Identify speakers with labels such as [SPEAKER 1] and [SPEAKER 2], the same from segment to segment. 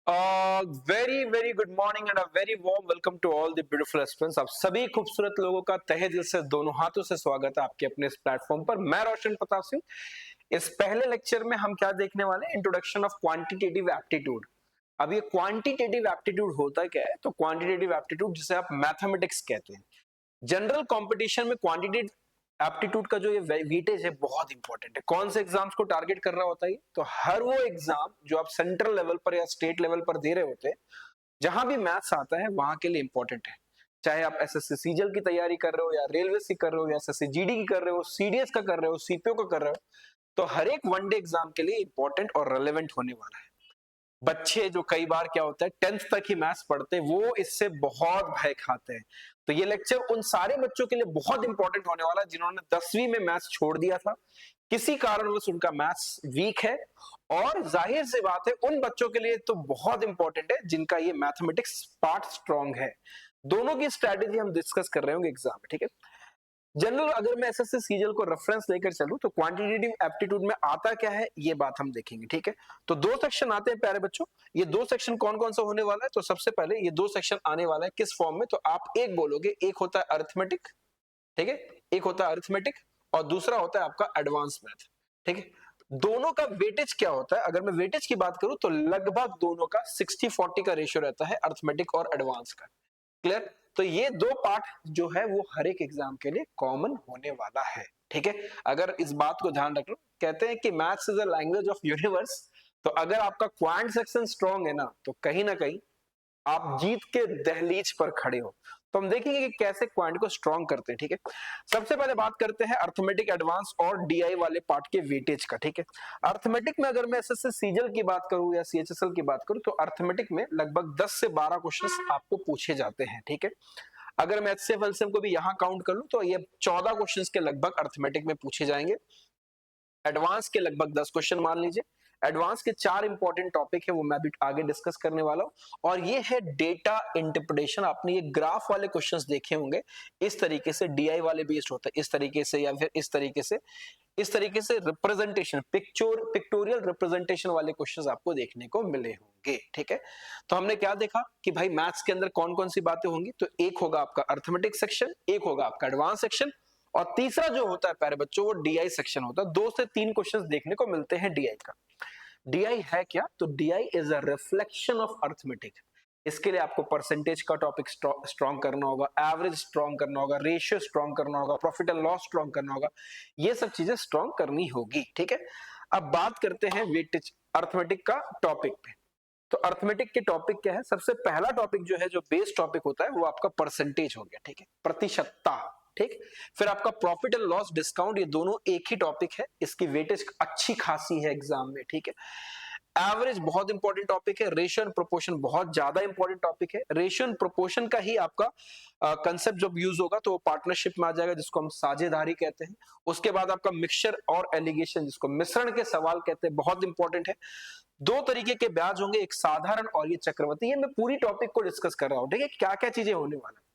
[SPEAKER 1] Very very good morning and a very warm welcome to all the beautiful aspirants. आप सभी खूबसूरत लोगों का तहे दिल से दोनों हाथों से स्वागत है आपके अपने इस प्लेटफॉर्म पर। मैं रोशन प्रताप सिंह। इस पहले लेक्चर में हम क्या देखने वाले हैं? Introduction of quantitative aptitude. अब ये क्वांटिटेटिव एप्टीट्यूड होता क्या है? तो क्वांटिटेटिव एप्टीट्यूड जिसे आप मैथमेटिक्स कहते हैं, जनरल कंपटीशन में क्वांटिटेटिव एप्टीट्यूड का जो ये वेटेज है बहुत इंपॉर्टेंट है। कौन से एग्जाम्स को टारगेट कर रहा होता है? तो हर वो एग्जाम जो आप सेंट्रल लेवल पर या स्टेट लेवल पर दे रहे होते हैं, जहां भी मैथ्स आता है वहां के लिए इंपॉर्टेंट है। चाहे आप एसएससी सीजीएल की तैयारी कर रहे हो या रेलवे की कर रहे हो या एसएससी जीडी की कर रहे हो, सीडीएस का कर रहे हो, सीपीओ का कर रहे हो, तो हर एक वनडे एग्जाम के लिए इंपॉर्टेंट और रेलेवेंट होने वाला है। बच्चे जो कई बार क्या होता है 10th तक ही मैथ्स पढ़ते हैं, वो इससे बहुत भय खाते हैं। तो ये लेक्चर उन सारे बच्चों के लिए बहुत इंपॉर्टेंट होने वाला है जिन्होंने 10वीं में मैथ्स छोड़ दिया था, किसी कारणवश उनका मैथ्स वीक है, और जाहिर सी बात है उन बच्चों के लिए तो बहुत इंपॉर्टेंट है जिनका ये मैथमेटिक्स पार्ट स्ट्रांग है। दोनों की स्ट्रेटेजी हम डिस्कस कर रहे होंगे एग्जाम में, ठीक है। जनरल अगर मैं एसएससी सीजीएल को रेफरेंस लेकर चलूं तो क्वांटिटेटिव एप्टीट्यूड में आता क्या है ये बात हम देखेंगे, ठीक है। तो दो सेक्शन आते हैं प्यारे बच्चों। ये दो सेक्शन कौन कौन सा होने वाला है? तो सबसे पहले ये दो सेक्शन आने वाला है किस फॉर्म में? तो आप एक बोलोगे, एक होता है अरिथमेटिक, ठीक है, एक होता है अरिथमेटिक और दूसरा होता है आपका एडवांस मैथ, ठीक है। दोनों का वेटेज क्या होता है? अगर मैं वेटेज की बात करूं तो लगभग दोनों का 60-40 का रेशियो रहता है, अरिथमेटिक और एडवांस का। क्लियर? तो ये दो पार्ट जो है वो हर एक एग्जाम के लिए कॉमन होने वाला है, ठीक है। अगर इस बात को ध्यान रख लो, कहते हैं कि maths is a language of universe. तो अगर आपका क्वांट सेक्शन स्ट्रांग है ना, तो कहीं ना कहीं आप जीत के दहलीज पर खड़े हो। तो हम देखेंगे कि कैसे क्वांट को स्ट्रांग करते हैं, ठीक है। सबसे पहले बात करते हैं अर्थमेटिक एडवांस और डीआई वाले पार्ट के वेटेज का, ठीक है। अर्थमेटिक में अगर मैं एसएससी सीजीएल की बात करूं या सीएचएसएल की बात करूं तो अर्थमेटिक में लगभग 10 से 12 क्वेश्चंस आपको पूछे जाते हैं, ठीक है। अगर मैं एचसीएफ एलसीएम को भी यहां काउंट कर लूं तो ये 14 क्वेश्चंस के लगभग अर्थमेटिक में पूछे जाएंगे। एडवांस के लगभग 10 क्वेश्चन मान लीजिए। एडवांस के 4 इंपॉर्टेंट टॉपिक है, वो मैं भी आगे डिस्कस करने वाला हूं। और ये है डेटा इंटरप्रिटेशन। आपने ये ग्राफ वाले क्वेश्चंस देखे होंगे, इस तरीके से डीआई वाले बेस्ड होता है, इस तरीके से या फिर इस तरीके से, इस तरीके से रिप्रेजेंटेशन, पिक्टोरियल रिप्रेजेंटेशन वाले क्वेश्चंस आपको देखने को मिले होंगे, ठीक है। तो हमने क्या देखा कि भाई मैथ्स के अंदर कौन कौन सी बातें होंगी? तो एक होगा आपका अर्थमेटिक सेक्शन, एक होगा आपका एडवांस सेक्शन, और तीसरा जो होता है प्यारे बच्चों वो डीआई सेक्शन होता है। 2 से 3 क्वेश्चंस देखने को मिलते हैं डीआई का। डीआई है क्या? तो DI is a reflection of arithmetic. इसके लिए आपको परसेंटेज का टॉपिक स्ट्रॉन्ग करना होगा, एवरेज स्ट्रॉन्ग करना होगा, रेशियो स्ट्रॉन्ग करना होगा, प्रॉफिट एंड लॉस स्ट्रॉन्ग करना होगा, ये सब चीजें स्ट्रॉन्ग करनी होगी, ठीक है। अब बात करते हैं वेटेज अर्थमेटिक का टॉपिक पे। तो अर्थमेटिक के टॉपिक क्या है? सबसे पहला टॉपिक जो है, जो बेस टॉपिक होता है, वो आपका परसेंटेज हो गया, ठीक है, प्रतिशतता, ठीक। फिर आपका प्रॉफिट एंड लॉस डिस्काउंट, ये दोनों एक ही टॉपिक है, इसकी वेटेज अच्छी खासी है एग्जाम में, ठीक है। एवरेज बहुत इंपॉर्टेंट टॉपिक है। रेशियो एंड प्रोपोर्शन बहुत ज्यादा इंपॉर्टेंट टॉपिक है। रेशियो एंड प्रोपोर्शन का ही आपका कंसेप्ट जब यूज होगा तो वो पार्टनरशिप में आ जाएगा, जिसको हम साझेदारी कहते हैं। उसके बाद आपका मिक्सचर और एलिगेशन, जिसको मिश्रण के सवाल कहते हैं, बहुत इंपॉर्टेंट है। दो तरीके के ब्याज होंगे, एक साधारण और ये चक्रवर्ती। ये मैं पूरी टॉपिक को डिस्कस कर रहा हूं, ठीक है, क्या क्या चीजें होने वाला है।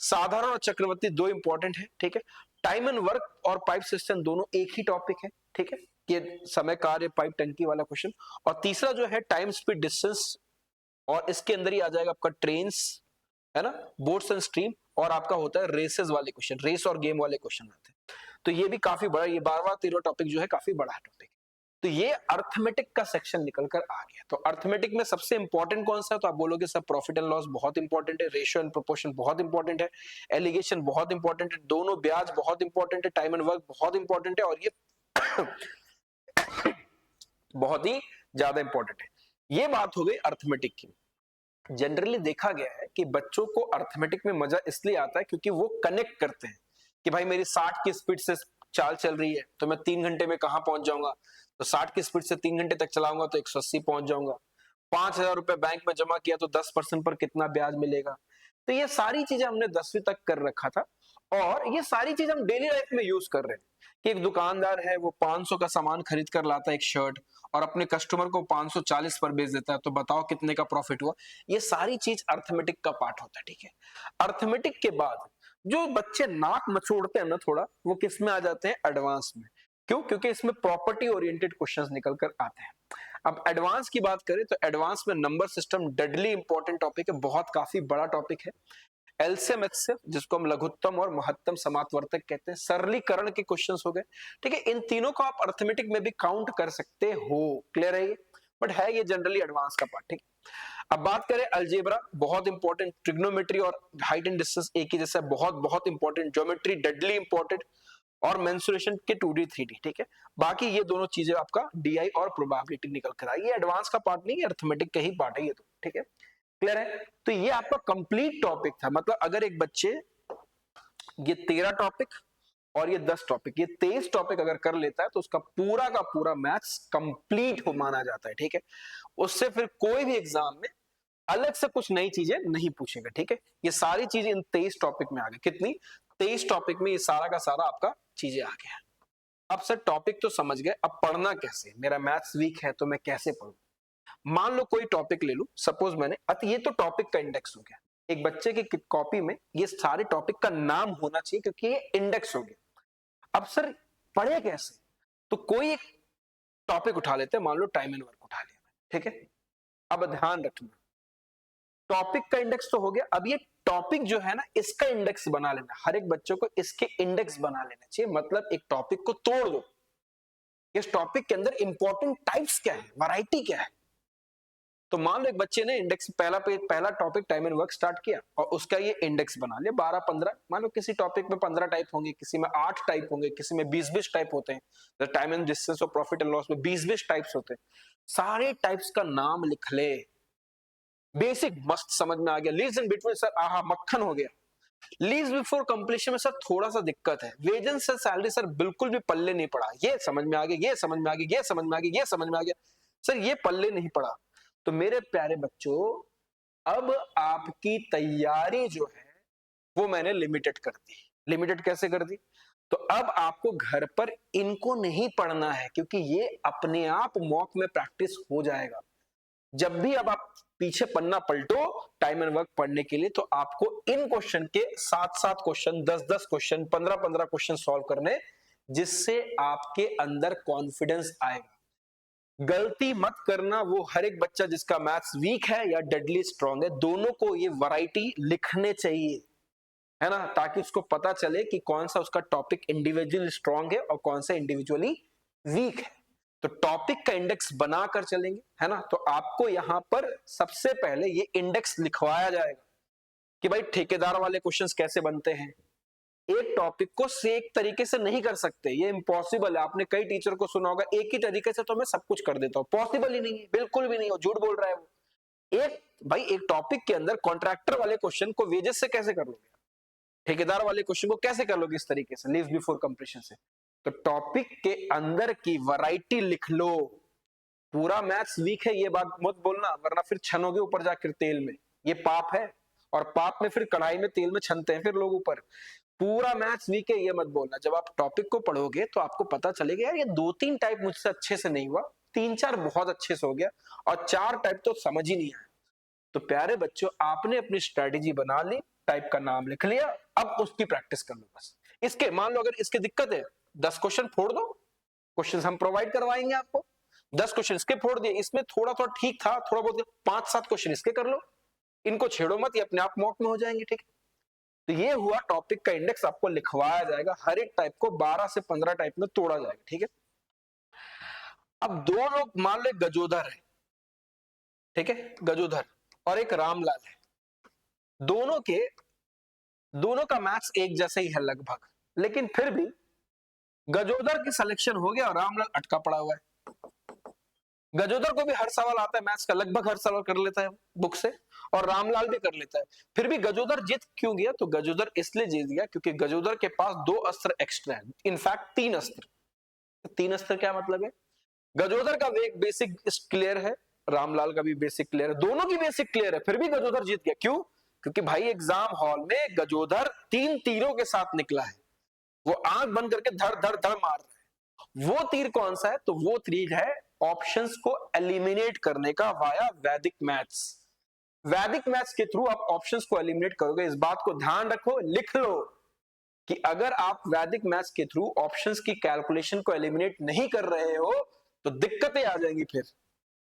[SPEAKER 1] साधारण और चक्रवर्ती दो इंपॉर्टेंट है, ठीक है। टाइम एंड वर्क और पाइप सिस्टम दोनों एक ही टॉपिक है, ठीक है। ये समय कार्य पाइप टंकी वाला क्वेश्चन। और तीसरा जो है टाइम स्पीड डिस्टेंस, और इसके अंदर ही आ जाएगा आपका ट्रेन्स, है ना, बोट्स एंड स्ट्रीम, और आपका होता है रेसेस वाले क्वेश्चन, रेस और गेम वाले क्वेश्चन आते हैं। तो ये भी काफी बड़ा, ये 12वां 13वां टॉपिक जो है काफी बड़ा टॉपिक। तो ये अर्थमेटिक का सेक्शन निकल कर आ गया। तो अर्थमेटिक में सबसे इंपॉर्टेंट कौन सा है? तो आप बोलोगे सर प्रॉफिट एंड लॉस बहुत इंपॉर्टेंट है, रेशियो एंड प्रोपोर्शन बहुत इंपॉर्टेंट है, एलिगेशन बहुत इंपॉर्टेंट है, दोनों ब्याज बहुत इंपॉर्टेंट है, टाइम एंड वर्क बहुत इंपॉर्टेंट है, और ये बहुत ही ज्यादा इंपॉर्टेंट है। ये बात हो गई अर्थमेटिक की। जनरली देखा गया है कि बच्चों को अर्थमेटिक में मजा इसलिए आता है क्योंकि वो कनेक्ट करते हैं कि भाई मेरी 60 की स्पीड से चाल चल रही है तो मैं 3 घंटे में कहां पहुंच जाऊंगा, तो 60 की स्पीड से 3 घंटे तक चलाऊंगा तो 180 पहुंच जाऊंगा। 5,000 रुपए बैंक में जमा किया तो 10% पर कितना ब्याज मिलेगा। तो ये सारी चीजें हमने 10वीं तक कर रखा था, और ये सारी चीज हम डेली लाइफ में यूज कर रहे हैं। कि एक दुकानदार है, वो 500 का सामान खरीद कर लाता है एक शर्ट, और अपने कस्टमर को 540 पर बेच देता है, तो बताओ कितने का प्रॉफिट हुआ। ये सारी चीज अर्थमेटिक का पार्ट होता है, ठीक है। अर्थमेटिक के बाद जो बच्चे नाक मचोड़ते हैं ना थोड़ा, वो किस में आ जाते हैं? एडवांस में। क्यों? क्योंकि इसमें प्रॉपर्टी ओरिएंटेड क्वेश्चंस निकल कर आते हैं। अब एडवांस की बात करें तो एडवांस में number system deadly important topic है, बहुत काफी बड़ा टॉपिक है। एलसीएम एचसीएफ जिसको हम लघुत्तम और महत्तम समात्वर्तक कहते हैं, सरलीकरण के क्वेश्चंस हो गए। ठीक है, इन तीनों को आप अर्थमेटिक में भी काउंट कर सकते हो। क्लियर है ये? बट है ये जनरली एडवांस का पार्ट। ठीक, अब बात करें अलजेब्रा, बहुत इंपॉर्टेंट। ट्रिग्नोमेट्री और हाइट एंड डिस्टेंस एक ही जैसा, बहुत बहुत इंपॉर्टेंट। ज्योमेट्री डेडली इंपॉर्टेंट, और मेंसुरेशन के 2D 3D। ठीक है, बाकी ये दोनों चीजें आपका डीआई और प्रोबेबिलिटी निकल कर आई। ये एडवांस का पार्ट नहीं है, अर्थमेटिक का ही पार्ट है ये तो। ठीक है, क्लियर है? तो ये आपका कंप्लीट टॉपिक था। मतलब अगर एक बच्चे ये 13 टॉपिक और ये 10 टॉपिक, ये 23 टॉपिक अगर कर लेता है तो उसका पूरा का पूरा मैथ्स कंप्लीट हो माना जाता है। ठीक है, उससे फिर कोई भी एग्जाम में अलग से कुछ नई चीजें नहीं पूछेगा। ठीक है, ये सारी चीजें इन 23 टॉपिक में आ गई। कितनी? 23 टॉपिक में ये सारा का सारा आपका चीजें आ गया। अब सर टॉपिक तो समझ गए, अब पढ़ना कैसे? मेरा मैथ्स वीक है तो मैं कैसे पढ़ूं? मान लो कोई टॉपिक ले लूं, सपोज मैंने, ये तो टॉपिक का इंडेक्स हो गया। एक बच्चे की कॉपी में ये सारे टॉपिक का नाम होना चाहिए क्योंकि ये इंडेक्स हो गया। अब सर पढ़े कैसे? तो कोई एक टॉपिक उठा लेते हैं, मान लो टाइम एंड वर्क उठा लिया। ठीक है, अब ध्यान रखना, टॉपिक का इंडेक्स तो हो गया, अब ये टॉपिक जो है ना इसका इंडेक्स बना लेना। हर एक बच्चों को इसके इंडेक्स बना लेना चाहिए। मतलब एक टॉपिक को तोड़ दो, इस टॉपिक के अंदर इंपॉर्टेंट टाइप्स क्या है, वैरायटी क्या है। तो मान लो एक बच्चे ने इंडेक्स पहला topic time and work start किया और उसका ये इंडेक्स बना लिया 12-15। मान लो किसी टॉपिक में 15 टाइप होंगे, किसी में 8 टाइप होंगे, किसी में 20-20 टाइप होते हैं। टाइम एंड डिस्टेंस और प्रॉफिट एंड लॉस में 20-20 टाइप्स होते हैं। सारे टाइप्स का नाम लिख ले, बेसिक मस्त समझ में आ गया। लीव्स इन बिटवीन सर आहा मक्खन हो गया। लीव्स बिफोर कंप्लीशन में सर थोड़ा सा दिक्कत है। वेजन से सैलरी सर बिल्कुल भी पल्ले नहीं पड़ा, ये समझ में आ गया, ये समझ में आ गया, ये समझ में आ गया, ये समझ में आ गया, सर ये पल्ले नहीं पड़ा। तो मेरे प्यारे बच्चों, अब आपकी तैयारी जो है वो मैंने लिमिटेड कर दी। लिमिटेड कैसे कर दी? तो अब आपको घर पर इनको नहीं पढ़ना है क्योंकि ये अपने आप मॉक में प्रैक्टिस हो जाएगा। जब भी अब आप पीछे पन्ना पलटो टाइम एंड वर्क पढ़ने के लिए, तो आपको इन क्वेश्चन के 7-7 क्वेश्चन, 10-10 क्वेश्चन, 15-15 क्वेश्चन सॉल्व करने, जिससे आपके अंदर कॉन्फिडेंस आएगा। गलती मत करना, वो हर एक बच्चा जिसका मैथ्स वीक है या डेडली स्ट्रांग है, दोनों को ये वैरायटी लिखने चाहिए, है ना, ताकि उसको पता चले कि कौन सा उसका टॉपिक इंडिविजुअली स्ट्रांग है और कौन सा इंडिविजुअली वीक है। तो टॉपिक का इंडेक्स बनाकर चलेंगे, है ना। तो आपको यहां पर सबसे पहले ये इंडेक्स लिखवाया जाएगा कि भाई ठेकेदार वाले क्वेश्चंस कैसे बनते हैं। एक टॉपिक को से एक तरीके से नहीं कर सकते, ये इम्पॉसिबल है। आपने कई टीचर को सुना होगा एक ही तरीके से तो मैं सब कुछ कर देता हूं, पॉसिबल ही नहीं है, बिल्कुल भी नहीं हो, झूठ बोल रहा है वो। एक टॉपिक के अंदर कॉन्ट्रैक्टर वाले क्वेश्चन को वेजेस से कैसे कर लोगे, ठेकेदार वाले क्वेश्चन को कैसे कर लोगे इस तरीके से, लीव बिफोर कंप्लीशन से। तो टॉपिक के अंदर की वैरायटी लिख लो। पूरा मैथ्स वीक है ये बात मत बोलना, वरना फिर छनोगे ऊपर जाकर तेल में, ये पाप है। और पाप में फिर कढ़ाई में तेल में छनते हैं फिर लोग ऊपर। पूरा मैथ्स वीक है ये मत बोलना। जब आप टॉपिक को पढ़ोगे तो आपको पता चलेगा यार ये 2-3 टाइप मुझसे अच्छे से नहीं हुआ, 3-4 बहुत अच्छे से हो गया, और 4 टाइप तो समझ ही नहीं आया। तो प्यारे बच्चों, आपने अपनी स्ट्रेटेजी बना ली, टाइप का नाम लिख लिया, अब उसकी प्रैक्टिस कर लो बस। इसके मान लो अगर इसकी दिक्कत है, 10 क्वेश्चन फोड़ दो, क्वेश्चन हम प्रोवाइड करवाएंगे आपको। 10 क्वेश्चन इसके फोड़ दिए, इसमें थोड़ा थोड़ा ठीक था, थोड़ा बहुत 5-7 क्वेश्चन इसके कर लो, इनको छेड़ो मत, ये अपने आप मॉक में हो जाएंगे। ठीक है, तो ये हुआ टॉपिक का इंडेक्स, आपको लिखवाया जाएगा। हर एक टाइप को 12 से 15 टाइप में तोड़ा जाएगा। ठीक है, अब दो लोग मान लो गजोधर है, ठीक है, गजोधर और एक रामलाल है, दोनों का मैथ्स एक जैसा ही है लगभग, लेकिन फिर भी गजोधर की सिलेक्शन हो गया और रामलाल अटका पड़ा हुआ है। गजोधर को भी हर सवाल आता है मैथ्स का, लगभग हर सवाल कर लेता है बुक से, और रामलाल भी कर लेता है। फिर भी गजोधर जीत क्यों गया? तो गजोधर इसलिए जीत गया क्योंकि गजोधर के पास 2 अस्त्र एक्स्ट्रा है, इनफैक्ट 3 अस्त्र। 3 अस्त्र क्या मतलब है? गजोधर का बेसिक क्लियर है, रामलाल का भी बेसिक क्लियर है, दोनों की बेसिक क्लियर है, फिर भी गजोधर जीत गया। क्यों? क्योंकि भाई एग्जाम हॉल में गजोधर 3 तीरों के साथ निकला है, वो आंख बंद करके धड़ धड़ धड़ मार रहा है। वो तीर कौन सा है? तो वो तीर है ऑप्शंस को एलिमिनेट करने का वाया वैदिक मैथ्स। वैदिक मैथ्स के थ्रू आप ऑप्शंस को एलिमिनेट करोगे। इस बात को ध्यान रखो, लिख लो कि अगर आप वैदिक मैथ्स के थ्रू ऑप्शंस की कैलकुलेशन को एलिमिनेट नहीं कर रहे हो तो दिक्कतें आ जाएंगी फिर।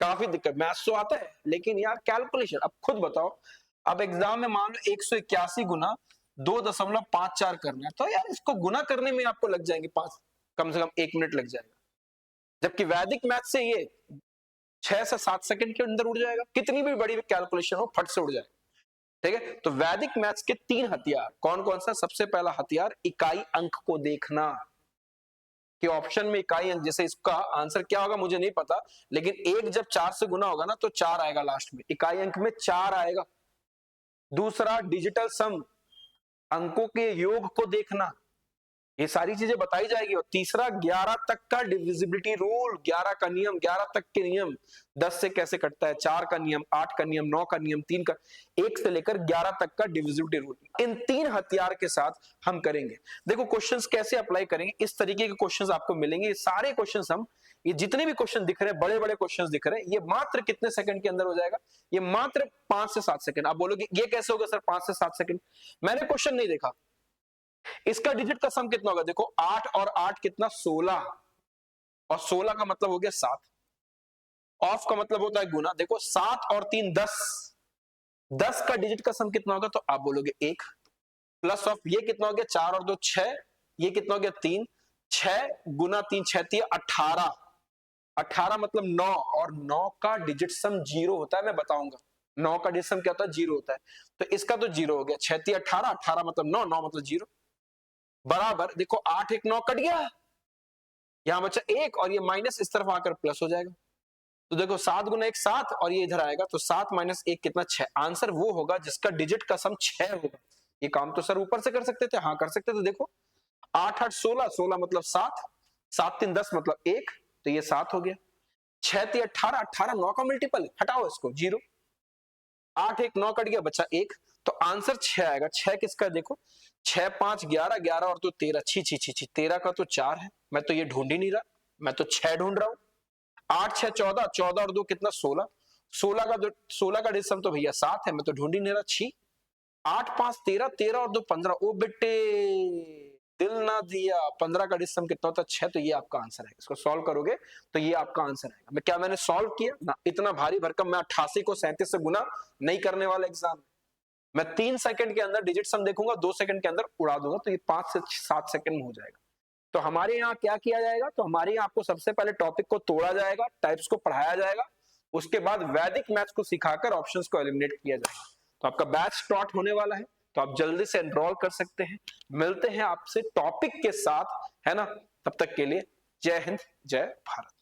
[SPEAKER 1] काफी दिक्कत, मैथ्स तो आता है लेकिन यार कैलकुलेशन, अब खुद बताओ, अब एग्जाम में मान लो 181 गुना 2.54 करना है, तो यार इसको गुना करने में आपको लग जाएंगे कम से कम 1 मिनट लग जाएगा, जबकि वैदिक मैथ से ये 6 से 7 सेकंड के अंदर उड़ जाएगा, कितनी भी बड़ी कैलकुलेशन हो फट से उड़ जाएगा। ठीक है, तो वैदिक मैथ्स के 3 हथियार कौन कौन सा? सबसे पहला हथियार इकाई अंक को देखना, कि ऑप्शन में इकाई अंक, जैसे इसका आंसर क्या होगा मुझे नहीं पता, लेकिन 1 जब 4 से गुना होगा ना तो 4 आएगा लास्ट में, इकाई अंक में 4 आएगा। दूसरा डिजिटल सम, अंकों के योग को देखना, ये सारी चीजें बताई जाएगी। और तीसरा 11 तक का डिविजिबिलिटी रूल, 11 का नियम, 11 तक के नियम, 10 से कैसे कटता है, 4 का नियम, 8 का नियम, 9 का नियम, 3 का, 1 से लेकर 11 तक का डिविजिबिलिटी रूल। इन 3 हथियार के साथ हम करेंगे। देखो क्वेश्चंस कैसे अप्लाई करेंगे, इस तरीके के क्वेश्चंस आपको मिलेंगे। ये सारे क्वेश्चंस हम, ये जितने भी क्वेश्चन दिख रहे हैं, बड़े बड़े क्वेश्चंस दिख रहे हैं, ये मात्र कितने सेकंड के अंदर हो जाएगा? ये मात्र 5 से 7 सेकंड। आप बोलोगे ये कैसे होगा सर 5 से 7 सेकंड? मैंने क्वेश्चन नहीं देखा, इसका डिजिट का सम कितना होगा? देखो 8 और 8 कितना, 16, और 16 का मतलब हो गया 7, ऑफ का मतलब होता है गुना। देखो 7 और 3 10, 10 का डिजिट का सम कितना होगा? तो आप बोलोगे 1, प्लस ऑफ ये कितना हो गया, 4 और 2 6, ये कितना हो गया 3, 6 गुना 3 6 3 18, 18 मतलब 9, और 9 का डिजिट सम 0 होता है, मैं बताऊंगा 9 का डिजिट सम क्या होता है, 0 होता है। तो इसका तो 0 हो गया, 6 3 18, 18 मतलब 9, 9 मतलब 0, बराबर। देखो 8 1 9 कट गया, यहां बचा 1, और ये माइनस इस तरफ आकर प्लस हो जाएगा। तो देखो 7 गुना 1 7, और ये इधर आएगा तो 7 माइनस 1 कितना, 6। आंसर वो होगा जिसका डिजिट का सम 6 होगा। ये काम तो सर ऊपर से कर सकते थे, हाँ कर सकते थे। देखो 8 8 16, 16 मतलब 7, 7 3 10 मतलब 1, तो ये 7 हो गया। 6 3 18, 18 9 का मल्टीपल, हटाओ इसको 0, 8 1 9 कट गया, बचा 1, तो आंसर 6 आएगा। 6 किसका है? देखो 6 5 11, 11 और 2 13, छी छी छी छी, 13 का तो 4 है, मैं तो ये ढूंढ ही नहीं रहा, मैं तो 6 ढूंढ रहा हूं। 8 6 14, 14 और 2 कितना, 16, 16 का डिसम तो भैया 7 है, मैं तो ढूंढ ही नहीं रहा, छी। 8 5 13, 13 और 2 15, ओ बेटे दिल ना दिया, 15 का डिसम कितना होता है, 6, तो ये आपका आंसर है। इसको सॉल्व करोगे तो ये आपका आंसर आएगा। मैं क्या मैंने सॉल्व किया ना, इतना भारी भरकम मैं 88 को 37 से गुना नहीं करने वाला एग्जाम, मैं 3 सेकंड के अंदर डिजिट सम देखूंगा, 2 सेकंड के अंदर उड़ा दूंगा, तो ये 5 से 7 सेकंड में हो जाएगा। तो हमारे यहाँ क्या किया जाएगा, तो हमारे यहाँ आपको सबसे पहले टॉपिक को तोड़ा जाएगा, टाइप्स को पढ़ाया जाएगा, उसके बाद वैदिक मैथ्स को सिखाकर ऑप्शंस को एलिमिनेट किया जाएगा। तो आपका बैच स्टार्ट होने वाला है, तो आप जल्दी से एनरोल कर सकते हैं। मिलते हैं आपसे टॉपिक के साथ, है ना? तब तक के लिए जय हिंद, जय भारत।